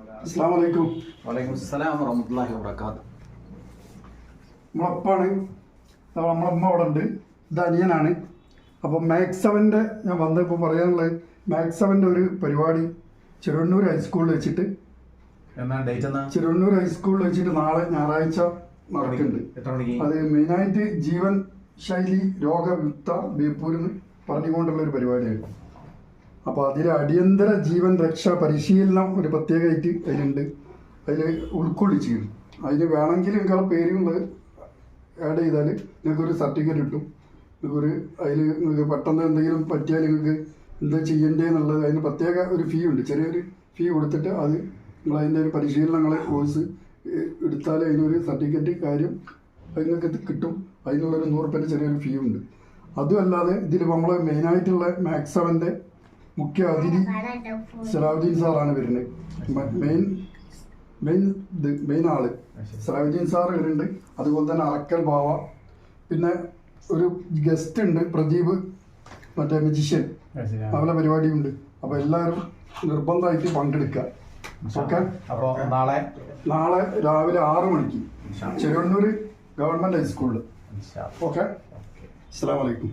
അസ്സലാമു അലൈക്കും. വലൈക്കും അസ്സലാം വറഹ്മത്തുള്ളാഹി വബറകാതുഹു. നമ്മളപ്പാണ്, നമ്മളമ്മ അവിടെ ഉണ്ട്. ഇത് അനിയനാണ്. അപ്പം മാക്സ് 7ൻ്റെ ഞാൻ വന്നപ്പോൾ പറയാനുള്ളത്, മാക്സ് 7ൻ്റെ ഒരു പരിപാടി ചെറുവണ്ണൂർ ഹൈസ്കൂളിൽ വെച്ചിട്ട്, ചെറുവണ്ണൂർ ഹൈസ്കൂളിൽ വെച്ചിട്ട് നാളെ ഞായറാഴ്ച നടക്കുന്നുണ്ട്. അത് മെയിനായിട്ട് ജീവൻ ശൈലി രോഗവിമുക്ത ബേപ്പൂരിന്ന് പറഞ്ഞുകൊണ്ടുള്ള ഒരു പരിപാടിയാണ്. അപ്പോൾ അതിൽ അടിയന്തര ജീവൻ രക്ഷാ പരിശീലനം ഒരു പ്രത്യേകമായിട്ട് അതിലുണ്ട്. അതിൽ ഉൾക്കൊള്ളിച്ചിരുന്നു. അതിന് വേണമെങ്കിൽ നിങ്ങളുടെ പേരുകൾ ആഡ് ചെയ്താൽ നിങ്ങൾക്കൊരു സർട്ടിഫിക്കറ്റ് കിട്ടും. നിങ്ങൾക്കൊരു അതിൽ നിങ്ങൾക്ക് പെട്ടെന്ന് എന്തെങ്കിലും പറ്റിയാൽ നിങ്ങൾക്ക് എന്താ ചെയ്യേണ്ടതെന്നുള്ളത് അതിന് പ്രത്യേക ഒരു ഫീ ഉണ്ട്. ചെറിയൊരു ഫീ കൊടുത്തിട്ട് അത് നിങ്ങൾ അതിൻ്റെ ഒരു പരിശീലനങ്ങൾ കോഴ്സ് എടുത്താൽ അതിനൊരു സർട്ടിഫിക്കറ്റ് കാര്യം നിങ്ങൾക്ക് കിട്ടും. അതിനുള്ളൊരു 100 രൂപ ചെറിയൊരു ഫീ ഉണ്ട്. അതുമല്ലാതെ ഇതിൽ നമ്മൾ മെയിനായിട്ടുള്ള മാക്സ് 7ൻ്റെ മുഖ്യ അതിഥി സലാഹുദ്ദീൻ സാറാണ് വരുന്നത്. മെയിൻ ആള് സലാഹുദ്ദീൻ സാർ വരുന്നുണ്ട്. അതുപോലെ തന്നെ അറക്കൽ ബാവ, പിന്നെ ഒരു ഗസ്റ്റ് ഉണ്ട് പ്രദീപ്, മറ്റേ മജിഷ്യൻ, അവരുടെ പരിപാടിയുണ്ട്. അപ്പോൾ എല്ലാവരും നിർബന്ധമായിട്ട് പങ്കെടുക്കുക. ഓക്കെ. അപ്പോൾ നാളെ രാവിലെ 6 മണിക്ക് ചെറുവണ്ണൂർ ഗവൺമെൻറ് ഹൈസ്കൂളിൽ. ഓക്കെ. അസ്സലാമു അലൈക്കും.